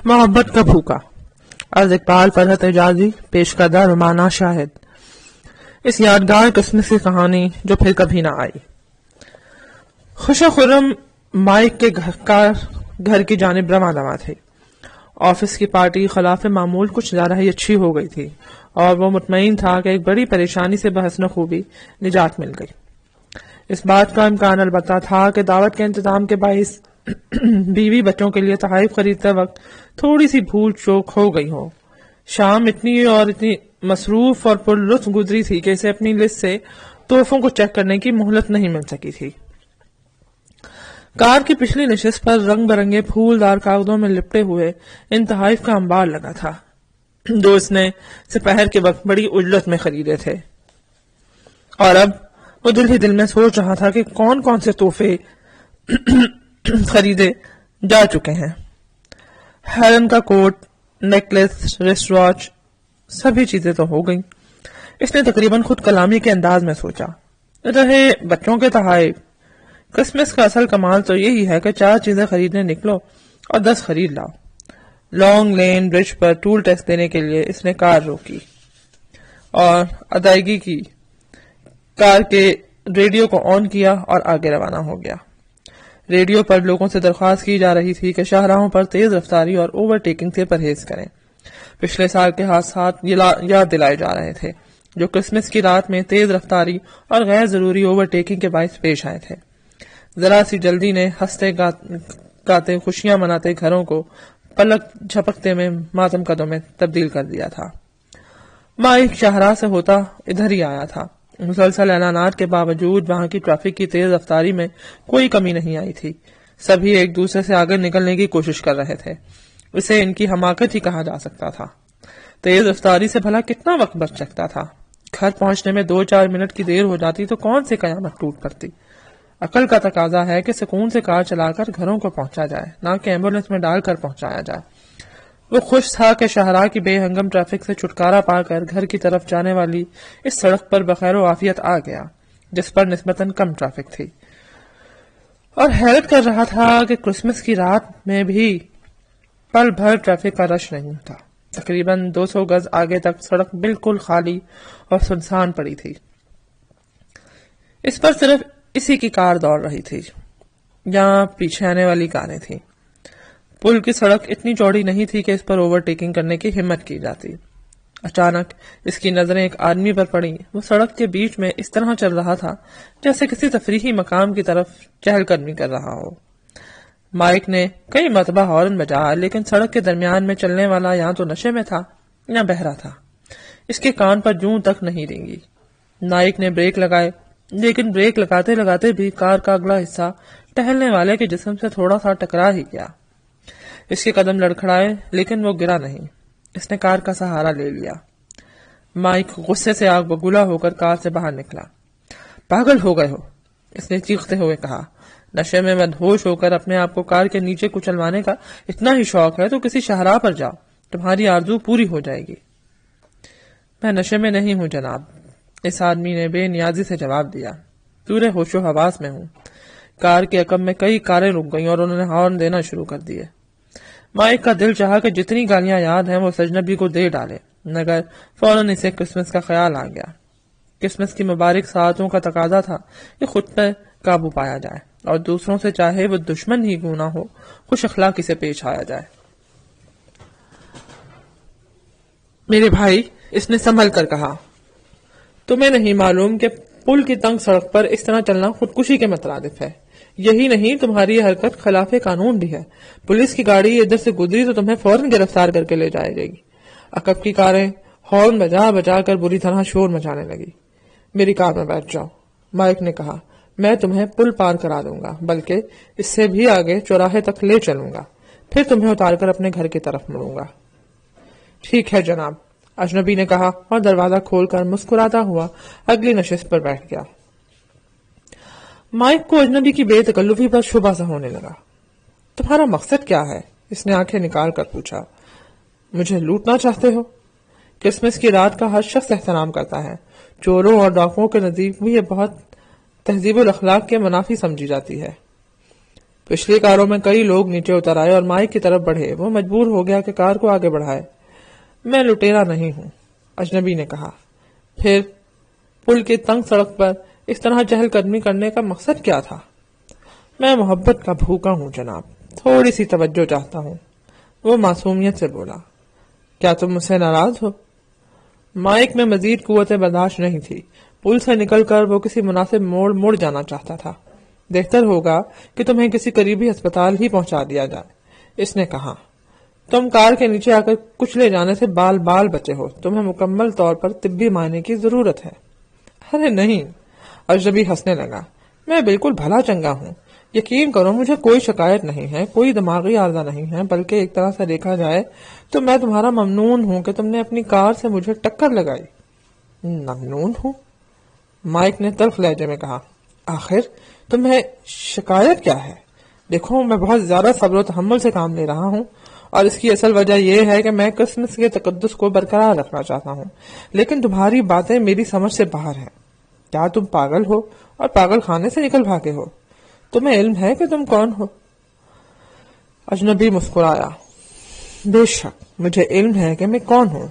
محبت کا بھوکا، از اقبال فرحت اعجازی پیش کردہ رومانہ شاہد۔ اس یادگار کرسمس کی کہانی جو پھر کبھی نہ آئی۔ خوش خرم مائک کے گھر کی جانب رواں دواں تھے۔ آفس کی پارٹی خلاف معمول کچھ زیادہ ہی اچھی ہو گئی تھی اور وہ مطمئن تھا کہ ایک بڑی پریشانی سے بحسن خوبی نجات مل گئی۔ اس بات کا امکان البتہ تھا کہ دعوت کے انتظام کے باعث بیوی بچوں کے لیے تحائف خریدتے وقت تھوڑی سی بھول چوک ہو گئی ہو۔ شام اتنی مصروف اور پر لطف گزری تھی کہ اسے اپنی لسٹ سے تحفوں کو چیک کرنے کی مہلت نہیں مل سکی تھی۔ کار کی پچھلی نشست پر رنگ برنگے پھولدار کاغذوں میں لپٹے ہوئے ان تحائف کا انبار لگا تھا جو اس نے سپہر کے وقت بڑی اجلت میں خریدے تھے، اور اب وہ دل ہی دل میں سوچ رہا تھا کہ کون کون سے تحفے خریدے جا چکے ہیں۔ ہیلن کا کوٹ، نیکلس، رسٹ واچ، سبھی چیزیں تو ہو گئیں۔ اس نے تقریباً خود کلامی کے انداز میں سوچا۔ رہے بچوں کے تحائف، کرسمس کا اصل کمال تو یہی ہے کہ 4 چیزیں خریدنے نکلو اور 10 خرید لاؤ۔ لانگ لین برج پر ٹول ٹیکس دینے کے لیے اس نے کار روکی اور ادائیگی کی، کار کے ریڈیو کو آن کیا اور آگے روانہ ہو گیا۔ ریڈیو پر لوگوں سے درخواست کی جا رہی تھی کہ شاہراہوں پر تیز رفتاری اور اوور ٹیکنگ سے پرہیز کریں۔ پچھلے سال کے حادثات یاد دلائے جا رہے تھے جو کرسمس کی رات میں تیز رفتاری اور غیر ضروری اوور ٹیکنگ کے باعث پیش آئے تھے۔ ذرا سی جلدی نے ہنستے گاتے خوشیاں مناتے گھروں کو پلک جھپکتے میں ماتم قدوں میں تبدیل کر دیا تھا۔ مائک شاہراہ سے ہوتا ادھر ہی آیا تھا۔ مسلسل اعلانات کے باوجود وہاں کی ٹریفک کی تیز رفتاری میں کوئی کمی نہیں آئی تھی۔ سبھی ایک دوسرے سے آگے نکلنے کی کوشش کر رہے تھے۔ اسے ان کی حماقت ہی کہا جا سکتا تھا۔ تیز رفتاری سے بھلا کتنا وقت بچ سکتا تھا؟ گھر پہنچنے میں 2-4 منٹ کی دیر ہو جاتی تو کون سی قیامت ٹوٹ پڑتی۔ عقل کا تقاضا ہے کہ سکون سے کار چلا کر گھروں کو پہنچا جائے، نہ کہ ایمبولینس میں ڈال کر پہنچایا جائے۔ وہ خوش تھا کہ شاہراہ کی بے ہنگم ٹریفک سے چھٹکارا پا کر گھر کی طرف جانے والی اس سڑک پر بخیر و عافیت آ گیا جس پر نسبتاً کم ٹریفک تھی، اور حیرت کر رہا تھا کہ کرسمس کی رات میں بھی پل بھر ٹریفک کا رش نہیں تھا۔ تقریباً 200 گز آگے تک سڑک بالکل خالی اور سنسان پڑی تھی۔ اس پر صرف اسی کی کار دوڑ رہی تھی یا پیچھے آنے والی کاریں تھیں۔ پل کی سڑک اتنی چوڑی نہیں تھی کہ اس پر اوور ٹیکنگ کرنے کی ہمت کی جاتی۔ اچانک اس کی نظریں ایک آدمی پر پڑیں۔ وہ سڑک کے بیچ میں اس طرح چل رہا تھا جیسے کسی تفریحی مقام کی طرف چہل قدمی کر رہا ہو۔ مائک نے کئی مرتبہ ہارن بجایا لیکن سڑک کے درمیان میں چلنے والا یا تو نشے میں تھا یا بہرا تھا۔ اس کے کان پر جوں تک نہیں رینگی۔ مائک نے بریک لگائے لیکن بریک لگاتے لگاتے بھی کار کا اگلا حصہ ٹہلنے والے کے جسم سے تھوڑا سا ٹکرا ہی گیا۔ اس کے قدم لڑکھڑائے لیکن وہ گرا نہیں۔ اس نے کار کا سہارا لے لیا۔ مائک غصے سے آگ بگولا ہو کر کار سے باہر نکلا۔ پاگل ہو گئے ہو، اس نے چیختے ہوئے کہا۔ نشے میں مدہوش ہو کر اپنے آپ کو کار کے نیچے کچلوانے کا اتنا ہی شوق ہے تو کسی شاہراہ پر جاؤ، تمہاری آرزو پوری ہو جائے گی۔ میں نشے میں نہیں ہوں جناب، اس آدمی نے بے نیازی سے جواب دیا۔ پورے ہوش و حواس میں ہوں۔ کار کے عقب میں کئی کاریں رک گئیں اور انہوں نے ہارن دینا شروع کر دیے۔ مائک کا دل چاہا کہ جتنی گالیاں یاد ہیں وہ سجنبی کو دے ڈالے، مگر فوراً اسے کرسمس کا خیال آ گیا۔ کرسمس کی مبارک ساعتوں کا تقاضا تھا کہ خود پر قابو پایا جائے اور دوسروں سے چاہے وہ دشمن ہی کیوں نہ ہو خوش اخلاقی سے پیش آیا جائے۔ میرے بھائی، اس نے سنبھل کر کہا، تمہیں نہیں معلوم کہ پل کی تنگ سڑک پر اس طرح چلنا خودکشی کے مترادف ہے؟ یہی نہیں، تمہاری یہ حرکت خلاف قانون بھی ہے۔ پولیس کی گاڑی ادھر سے گزری تو تمہیں فوراً گرفتار کر کے لے جائے گی۔ عقب کی کاریں ہارن بجا بجا کر بری طرح شور مچانے لگی۔ میری کار میں بیٹھ جاؤ، مائک نے کہا، میں تمہیں پل پار کرا دوں گا، بلکہ اس سے بھی آگے چوراہے تک لے چلوں گا، پھر تمہیں اتار کر اپنے گھر کی طرف مڑوں گا۔ ٹھیک ہے جناب، اجنبی نے کہا اور دروازہ کھول کر مسکراتا ہوا اگلی نشست پر بیٹھ گیا۔ مائک کو اجنبی کی بے تکلفی پر شبہ سا ہونے لگا۔ تمہارا مقصد کیا ہے؟ اس نے آنکھیں نکال کر پوچھا۔ مجھے لوٹنا چاہتے ہو؟ کرسمس کی رات کا ہر شخص احترام کرتا ہے۔ چوروں اور ڈاکوؤں کے نزدیک بھی یہ بہت تہذیب الاخلاق کے منافی سمجھی جاتی ہے۔ پچھلی کاروں میں کئی لوگ نیچے اتر آئے اور مائک کی طرف بڑھے. وہ مجبور ہو گیا کہ کار کو آگے بڑھائے. میں لٹیرا نہیں ہوں، اجنبی نے کہا. پھر پل کی تنگ سڑک پر اس طرح چہل قدمی کرنے کا مقصد کیا تھا؟ میں محبت کا بھوکا ہوں جناب، تھوڑی سی توجہ چاہتا ہوں. وہ معصومیت سے بولا. کیا تم مجھ سے ناراض ہو؟ مائک میں مزید قوت برداشت نہیں تھی. پل سے نکل کر وہ کسی مناسب موڑ مڑ جانا چاہتا تھا. بہتر ہوگا کہ تمہیں کسی قریبی ہسپتال ہی پہنچا دیا جائے، اس نے کہا. تم کار کے نیچے آ کر کچلے جانے سے بال بال بچے ہو. تمہیں مکمل طور پر طبی معائنے کی ضرورت ہے. ارے نہیں، اجنبی ہنسنے لگا. میں بالکل بھلا چنگا ہوں. یقین کرو مجھے کوئی شکایت نہیں ہے، کوئی دماغی عارضہ نہیں ہے، بلکہ ایک طرح سے دیکھا جائے تو میں تمہارا ممنون ہوں کہ تم نے اپنی کار سے مجھے ٹکر لگائی. ممنون ہوں؟ مائک نے تلخ لہجے میں کہا. آخر تمہیں شکایت کیا ہے؟ دیکھو میں بہت زیادہ صبر و تحمل سے کام لے رہا ہوں، اور اس کی اصل وجہ یہ ہے کہ میں کرسمس کے تقدس کو برقرار رکھنا چاہتا ہوں. لیکن تمہاری باتیں میری سمجھ سے باہر ہیں. کیا تم پاگل ہو اور پاگل خانے سے نکل بھاگے ہو؟ تمہیں علم ہے کہ تم کون ہو؟ اجنبی مسکرایا. بے شک مجھے علم ہے کہ میں کون ہوں.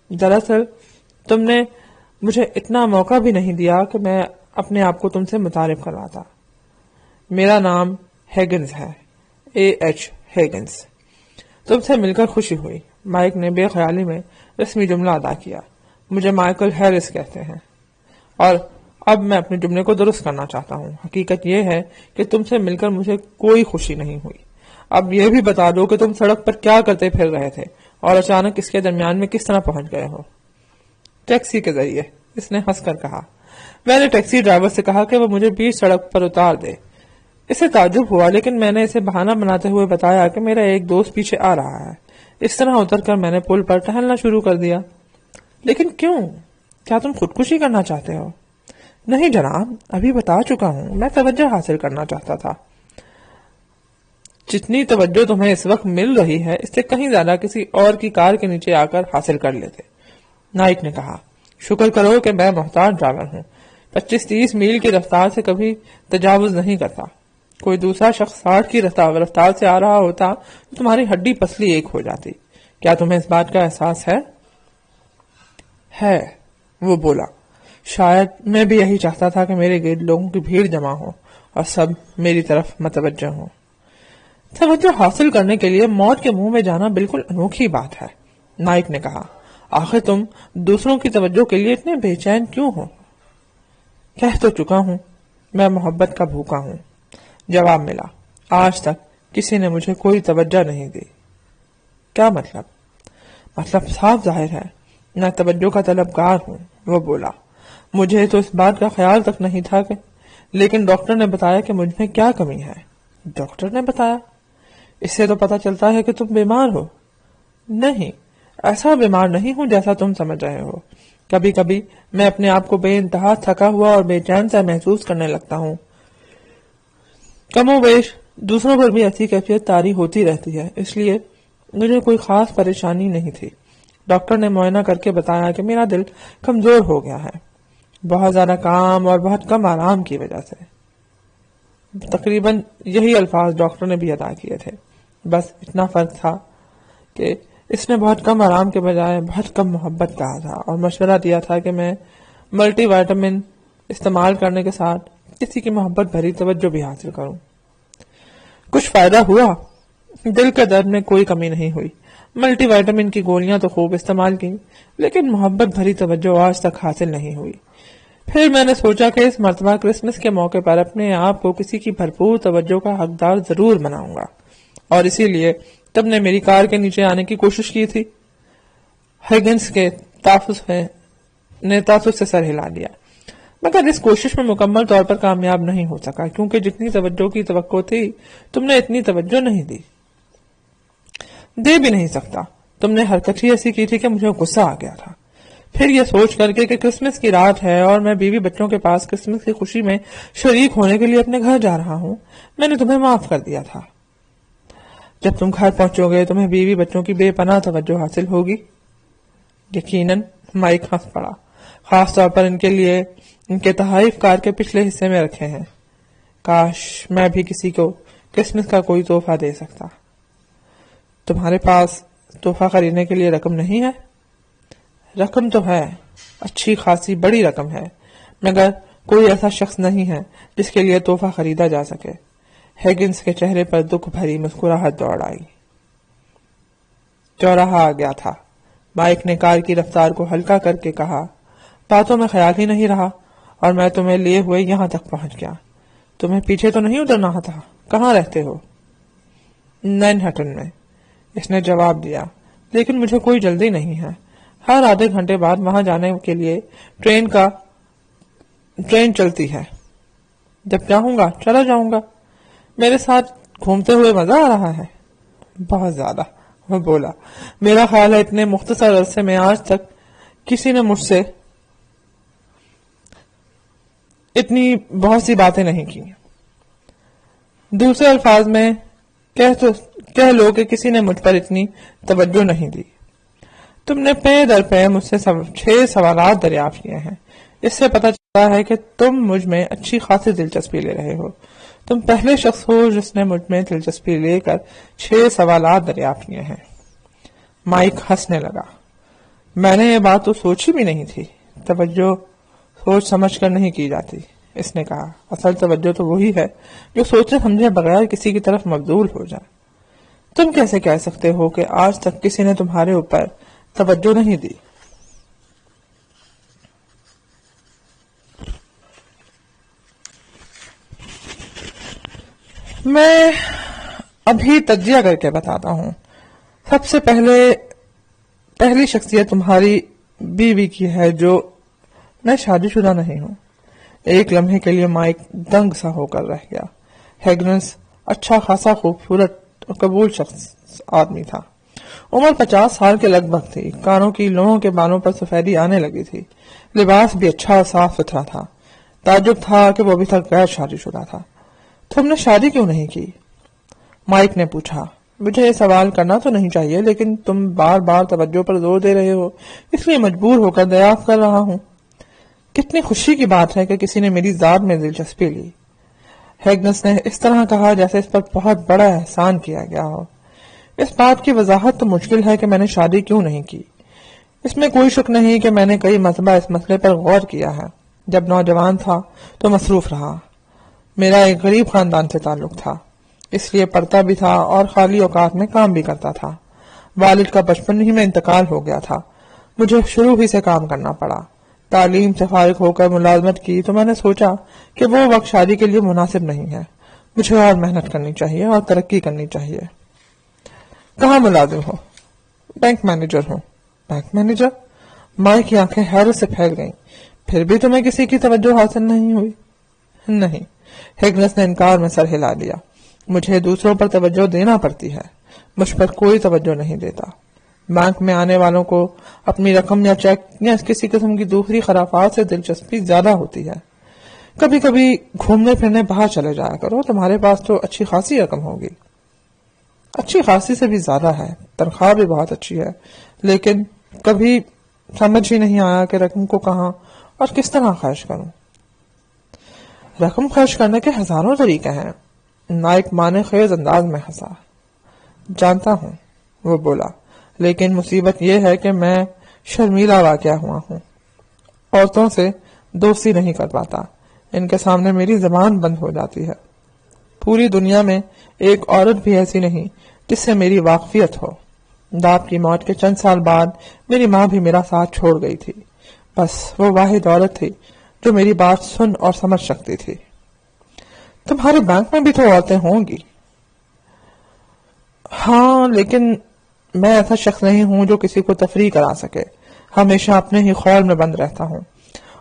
دراصل تم نے مجھے اتنا موقع بھی نہیں دیا کہ میں اپنے آپ کو تم سے متعارف کرواتا. میرا نام ہیگنز ہے، A.H. ہیگنز. تم سے مل کر خوشی ہوئی. مائک نے بے خیالی میں رسمی جملہ ادا کیا. مجھے مائیکل ہیرس کہتے ہیں. اور اب میں اپنے جملے کو درست کرنا چاہتا ہوں. حقیقت یہ ہے کہ تم سے مل کر مجھے کوئی خوشی نہیں ہوئی. اب یہ بھی بتا دو کہ تم سڑک پر کیا کرتے پھر رہے تھے اور اچانک اس کے درمیان میں کس طرح پہنچ گئے ہو؟ ٹیکسی کے ذریعے، اس نے ہنس کر کہا. میں نے ٹیکسی ڈرائیور سے کہا کہ وہ مجھے بیچ سڑک پر اتار دے. اسے تعجب ہوا، لیکن میں نے اسے بہانہ بناتے ہوئے بتایا کہ میرا ایک دوست پیچھے آ رہا ہے. اس طرح اتر کر میں نے پل پر ٹہلنا شروع کر دیا. لیکن کیوں؟ کیا تم خودکشی کرنا چاہتے ہو؟ نہیں جناب، ابھی بتا چکا ہوں، میں توجہ حاصل کرنا چاہتا تھا. جتنی توجہ تمہیں اس وقت مل رہی ہے اس سے کہیں زیادہ کسی اور کی کار کے نیچے آ کر حاصل کر لیتے. نائک نے کہا. شکر کرو کہ میں محتاط ڈرائیور ہوں. 25-30 میل کی رفتار سے کبھی تجاوز نہیں کرتا. کوئی دوسرا شخص 60 کی رفتار سے آ رہا ہوتا تو تمہاری ہڈی پسلی ایک ہو جاتی. کیا تمہیں اس بات کا احساس ہے؟ ہے، وہ بولا. شاید میں بھی یہی چاہتا تھا کہ میرے گرد لوگوں کی بھیڑ جمع ہو اور سب میری طرف متوجہ ہوں. توجہ حاصل کرنے کے لیے موت کے منہ میں جانا بالکل انوکھی بات ہے، نائک نے کہا. آخر تم دوسروں کی توجہ کے لیے اتنے بے چین کیوں ہو؟ کہہ تو چکا ہوں، میں محبت کا بھوکا ہوں. جواب ملا. آج تک کسی نے مجھے کوئی توجہ نہیں دی. کیا مطلب؟ مطلب صاف ظاہر ہے، میں توجہ کا طلبگار ہوں، وہ بولا. مجھے تو اس بات کا خیال تک نہیں تھا کہ لیکن ڈاکٹر نے بتایا کہ مجھ میں کیا کمی ہے. ڈاکٹر نے بتایا؟ اس سے تو پتا چلتا ہے کہ تم بیمار ہو. نہیں، ایسا بیمار نہیں ہوں جیسا تم سمجھ رہے ہو. کبھی کبھی میں اپنے آپ کو بے انتہا تھکا ہوا اور بے چین سا محسوس کرنے لگتا ہوں. کم و بیش دوسروں پر بھی ایسی کیفیت طاری ہوتی رہتی ہے، اس لیے مجھے کوئی خاص پریشانی نہیں تھی. ڈاکٹر نے معائنہ کر کے بتایا کہ میرا دل کمزور ہو گیا ہے، بہت زیادہ کام اور بہت کم آرام کی وجہ سے. تقریباً یہی الفاظ ڈاکٹر نے بھی ادا کیے تھے، بس اتنا فرق تھا کہ اس نے بہت کم آرام کے بجائے بہت کم محبت کہا تھا اور مشورہ دیا تھا کہ میں ملٹی وائٹامن استعمال کرنے کے ساتھ کسی کی محبت بھری توجہ بھی حاصل کروں. کچھ فائدہ ہوا؟ دل کے درد میں کوئی کمی نہیں ہوئی. ملٹی وائٹامن کی گولیاں تو خوب استعمال کی، لیکن محبت بھری توجہ آج تک حاصل نہیں ہوئی. پھر میں نے سوچا کہ اس مرتبہ کرسمس کے موقع پر اپنے آپ کو کسی کی بھرپور توجہ کا حقدار ضرور بناؤں گا، اور اسی لیے تم نے میری کار کے نیچے آنے کی کوشش کی تھی. ہیگنز کے تاسف سے سر ہلا دیا. مگر اس کوشش میں مکمل طور پر کامیاب نہیں ہو سکا، کیونکہ جتنی توجہ کی توقع تھی تم نے اتنی توجہ نہیں دی. دے بھی نہیں سکتا. تم نے حرکت ہی ایسی کی تھی کہ مجھے غصہ آ گیا تھا. پھر یہ سوچ کر کے کہ کرسمس کی رات ہے اور میں بیوی بچوں کے پاس کرسمس کی خوشی میں شریک ہونے کے لیے اپنے گھر جا رہا ہوں، میں نے تمہیں معاف کر دیا تھا. جب تم گھر پہنچو گے تمہیں بیوی بچوں کی بے پناہ توجہ حاصل ہوگی. یقیناً. مائک ہنس پڑا. خاص طور پر ان کے لیے ان کے تحائف کار کے پچھلے حصے میں رکھے ہیں. کاش میں بھی قسمت کا کوئی تحفہ دے سکتا۔ تمہارے پاس تحفہ خریدنے کے لیے رقم نہیں ہے؟ رقم تو ہے، اچھی خاصی بڑی رقم ہے، مگر کوئی ایسا شخص نہیں ہے جس کے لیے تحفہ خریدا جا سکے۔ ہیگنز کے چہرے پر دکھ بھری مسکراہٹ دوڑ آئی۔ چوراہا آ گیا تھا۔ مائک نے کار کی رفتار کو ہلکا کر کے کہا، باتوں میں خیال ہی نہیں رہا اور میں تمہیں لیے ہوئے یہاں تک پہنچ گیا۔ تمہیں پیچھے تو نہیں اترنا تھا؟ کہاں رہتے ہو؟ مین ہٹن میں، اس نے جواب دیا، لیکن مجھے کوئی جلدی نہیں ہے۔ ہر آدھے گھنٹے بعد وہاں جانے کے لیے ٹرین چلتی ہے۔ جب چاہوں گا چلا جاؤں گا۔ میرے ساتھ گھومتے ہوئے مزہ آ رہا ہے؟ بہت زیادہ، وہ بولا۔ میرا خیال ہے اتنے مختصر عرصے میں آج تک کسی نے مجھ سے اتنی بہت سی باتیں نہیں کی۔ دوسرے الفاظ میں کہہ لو کہ کسی نے مجھ پر اتنی توجہ نہیں دی۔ تم نے پے در پے مجھ سے 6 سوالات دریافت کیے ہیں۔ اس سے پتہ چلتا ہے کہ تم مجھ میں اچھی خاصی دلچسپی لے رہے ہو۔ تم پہلے شخص ہو جس نے مجھ میں دلچسپی لے کر 6 سوالات دریافت کیے ہیں۔ مائک ہنسنے لگا۔ میں نے یہ بات تو سوچی بھی نہیں تھی۔ توجہ سوچ سمجھ کر نہیں کی جاتی، اس نے کہا۔ اصل توجہ تو وہی ہے جو سوچے سمجھے بغیر کسی کی طرف مبذول ہو جائے۔ تم کیسے کہہ سکتے ہو کہ آج تک کسی نے تمہارے اوپر توجہ نہیں دی؟ میں ابھی تجزیہ کر کے بتاتا ہوں۔ سب سے پہلی شخصیت تمہاری بیوی کی ہے جو میں شادی شدہ نہیں ہوں۔ ایک لمحے کے لیے مائک دنگ سا ہو کر رہ گیا۔ ہیگنس اچھا خاصا خوبصورت اور قبول شخص آدمی تھا۔ عمر 50 سال کے لگ بھگ تھی۔ کانوں کی لوہوں کے بالوں پر سفیدی آنے لگی تھی۔ لباس بھی اچھا اور صاف ستھرا تھا۔ تعجب تھا کہ وہ ابھی تک غیر شادی شدہ تھا۔ تم نے شادی کیوں نہیں کی؟ مائک نے پوچھا۔ مجھے یہ سوال کرنا تو نہیں چاہیے، لیکن تم بار بار توجہ پر زور دے رہے ہو، اس لیے مجبور ہو کر دریافت کر رہا ہوں۔ کتنی خوشی کی بات ہے کہ کسی نے میری ذات میں دلچسپی لی۔ ہیگنس نے اس طرح کہا جیسے اس پر بہت بڑا احسان کیا گیا ہو۔ اس بات کی وضاحت تو مشکل ہے کہ میں نے شادی کیوں نہیں کی۔ اس میں کوئی شک نہیں کہ میں نے کئی مرتبہ اس مسئلے پر غور کیا ہے۔ جب نوجوان تھا تو مصروف رہا۔ میرا ایک غریب خاندان سے تعلق تھا، اس لیے پڑھتا بھی تھا اور خالی اوقات میں کام بھی کرتا تھا۔ والد کا بچپن ہی میں انتقال ہو گیا تھا۔ مجھے شروع ہی سے کام کرنا پڑا۔ تعلیم سے فارغ ہو کر ملازمت کی تو میں نے سوچا کہ وہ وقت شادی کے لیے مناسب نہیں ہے۔ مجھے اور محنت کرنی چاہیے اور ترقی کرنی چاہیے۔ کہاں ملازم ہو؟ بینک مینیجر ہوں۔ Bank manager? مائک کی آنکھیں حیرت سے پھیل گئیں۔ پھر بھی تمہیں کسی کی توجہ حاصل نہیں ہوئی؟ نہیں، ہیگنس نے انکار میں سر ہلا دیا۔ مجھے دوسروں پر توجہ دینا پڑتی ہے، مجھ پر کوئی توجہ نہیں دیتا۔ بینک میں آنے والوں کو اپنی رقم یا چیک یا کسی قسم کی دوسری خرافات سے دلچسپی زیادہ ہوتی ہے۔ کبھی کبھی گھومنے پھرنے باہر چلے جایا کرو، تمہارے پاس تو اچھی خاصی رقم ہوگی۔ اچھی خاصی سے بھی زیادہ ہے، تنخواہ بھی بہت اچھی ہے، لیکن کبھی سمجھ ہی نہیں آیا کہ رقم کو کہاں اور کس طرح خرچ کروں۔ رقم خرچ کرنے کے ہزاروں طریقے ہیں۔ نائک معنی خیز انداز میں ہنسا۔ جانتا ہوں، وہ بولا، لیکن مصیبت یہ ہے کہ میں شرمیلا واقع ہوا ہوں۔ عورتوں سے دوستی نہیں کر پاتا، ان کے سامنے میری زبان بند ہو جاتی ہے۔ پوری دنیا میں ایک عورت بھی ایسی نہیں جس سے میری واقفیت ہو۔ باپ کی موت کے چند سال بعد میری ماں بھی میرا ساتھ چھوڑ گئی تھی۔ بس وہ واحد عورت تھی جو میری بات سن اور سمجھ سکتی تھی۔ تمہارے بینک میں بھی تو عورتیں ہوں گی؟ ہاں، لیکن میں ایسا شخص نہیں ہوں جو کسی کو تفریح کرا سکے۔ ہمیشہ اپنے ہی خول میں بند رہتا ہوں،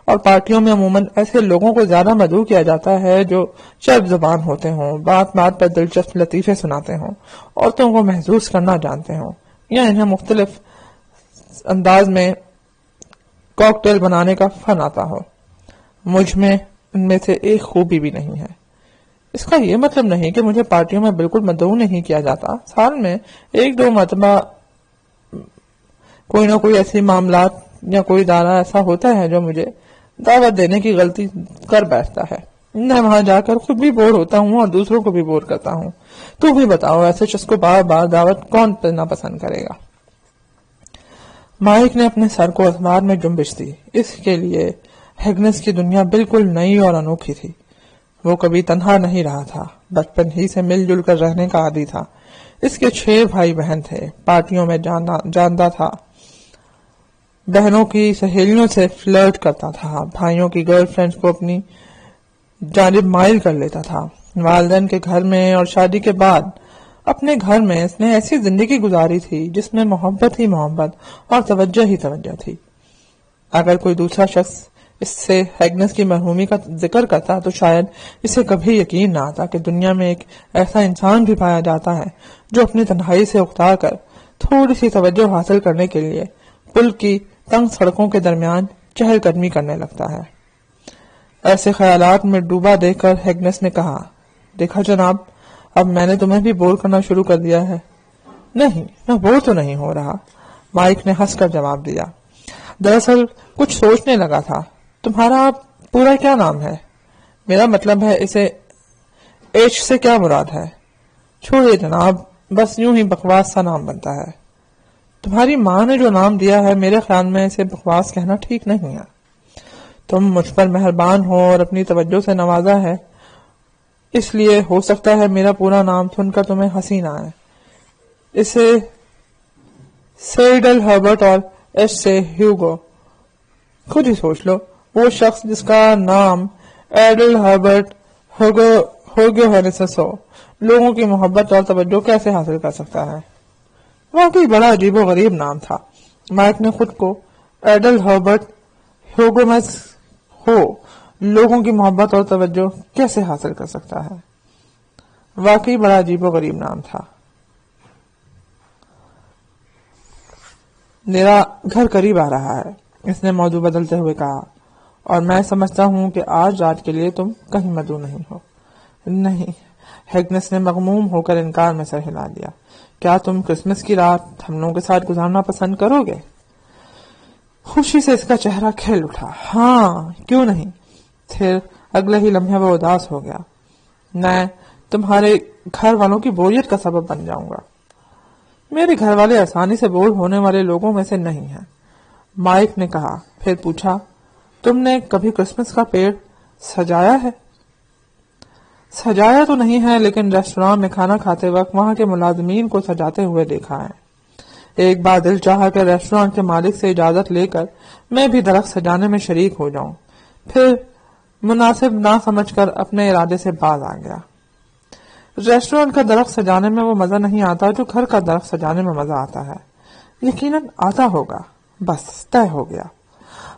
اور پارٹیوں میں عموماً ایسے لوگوں کو زیادہ مدعو کیا جاتا ہے جو چرب زبان ہوتے ہوں، بات بات پر دلچسپ لطیفے سناتے ہوں، عورتوں کو محظوظ کرنا جانتے ہوں، یا انہیں مختلف انداز میں کاکٹیل بنانے کا فن آتا ہو۔ مجھ میں ان میں سے ایک خوبی بھی نہیں ہے۔ اس کا یہ مطلب نہیں کہ مجھے پارٹیوں میں بالکل مدعو نہیں کیا جاتا۔ سال میں 1-2 مرتبہ کوئی نہ کوئی ایسی معاملات یا کوئی ادارہ ایسا ہوتا ہے جو مجھے دعوت دینے کی غلطی کر بیٹھتا ہے۔ میں وہاں جا کر خود بھی بور ہوتا ہوں اور دوسروں کو بھی بور کرتا ہوں. تو بھی بتاؤ ایسے شخص کو بار بار دعوت کون ناپسند کرے گا؟ مائک نے اپنے سر کو اخبار میں جنبش دی. اس کے لیے ہگنس کی دنیا بالکل نئی اور انوکھی تھی. وہ کبھی تنہا نہیں رہا تھا. بچپن ہی سے مل جل کر رہنے کا عادی تھا. اس کے 6 بھائی بہن تھے. پارٹیوں میں جانتا تھا. بہنوں کی سہیلیوں سے فلرٹ کرتا تھا. بھائیوں کی گرل فرینڈز کو اپنی جانب مائل کر لیتا تھا. والدین کے گھر میں اور شادی کے بعد اپنے گھر میں اس نے ایسی زندگی گزاری تھی جس میں محبت ہی محبت اور توجہ ہی توجہ تھی. اگر کوئی دوسرا شخص اس سے ہیگنس کی مرحومی کا ذکر کرتا تو شاید اسے کبھی یقین نہ آتا کہ دنیا میں ایک ایسا انسان بھی پایا جاتا ہے جو اپنی تنہائی سے اکتا کر تھوڑی سی توجہ حاصل کرنے کے لیے پل کی تنگ سڑکوں کے درمیان چہل قدمی کرنے لگتا ہے. ایسے خیالات میں ڈوبا دیکھ کر ہیگنس نے کہا، دیکھا جناب، اب میں نے تمہیں بھی بور کرنا شروع کر دیا ہے. نہیں، میں بور تو نہیں ہو رہا، مائک نے ہنس کر جواب دیا. دراصل کچھ سوچنے لگا تھا. تمہارا پورا کیا نام ہے؟ میرا مطلب ہے اسے ایچ سے کیا مراد ہے؟ چھوڑیے جناب، بس یوں ہی بکواس سا نام بنتا ہے. تمہاری ماں نے جو نام دیا ہے میرے خیال میں اسے بکواس کہنا ٹھیک نہیں ہے. تم مجھ پر مہربان ہو اور اپنی توجہ سے نوازا ہے، اس لیے ہو سکتا ہے میرا پورا نام سن کر تمہیں ہنسی نہ آئے. اسے سیڈل ہربرٹ اور ایچ سے ہیوگو. خود ہی سوچ لو، وہ شخص جس کا نام ایڈل ہربرٹ ہوگو ہیریسس ہو لوگوں کی محبت اور توجہ کیسے حاصل کر سکتا ہے؟ واقعی بڑا عجیب و غریب نام تھا. مائک نے خود کو ایڈل ہربرٹ ہیوگومس ہو لوگوں کی محبت اور توجہ کیسے حاصل کر سکتا ہے؟ واقعی بڑا عجیب و غریب نام تھا. میرا گھر قریب آ رہا ہے، اس نے موضوع بدلتے ہوئے کہا، اور میں سمجھتا ہوں کہ آج رات کے لیے تم کہیں مدعو نہیں ہو. نہیں، ہیگنس نے مغموم ہو کر انکار میں سر ہلا دیا. کیا تم کرسمس کی رات ہم لوگوں کے ساتھ گزارنا پسند کرو گے؟ خوشی سے اس کا چہرہ کھل اٹھا. ہاں، کیوں نہیں. پھر اگلے ہی لمحے وہ اداس ہو گیا. میں تمہارے گھر والوں کی بوریت کا سبب بن جاؤں گا. میرے گھر والے آسانی سے بور ہونے والے لوگوں میں سے نہیں ہیں، مائک نے کہا. پھر پوچھا، تم نے کبھی کرسمس کا پیڑ سجایا ہے؟ سجایا تو نہیں ہے، لیکن ریسٹوران میں کھانا کھاتے وقت وہاں کے ملازمین کو سجاتے ہوئے دیکھا ہے. ایک بار دل چاہا کہ ریسٹوران کے مالک سے اجازت لے کر میں بھی درخت سجانے میں شریک ہو جاؤں. پھر مناسب نہ سمجھ کر اپنے ارادے سے باز آ گیا. ریسٹورانٹ کا درخت سجانے میں وہ مزہ نہیں آتا جو گھر کا درخت سجانے میں مزہ آتا ہے. یقیناً آتا ہوگا. بس طے ہو گیا.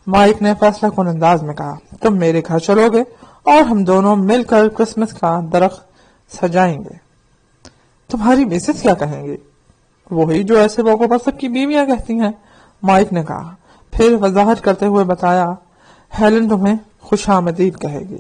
مائک نے فیصلہ کن انداز میں کہا، تم میرے گھر چلو گے اور ہم دونوں مل کر کرسمس کا درخت سجائیں گے. تمہاری مسز کیا کہیں گی؟ وہی جو ایسے موقعوں پر سب کی بیویاں کہتی ہیں، مائک نے کہا. پھر وضاحت کرتے ہوئے بتایا، ہیلن تمہیں خوش آمدید کہے گی.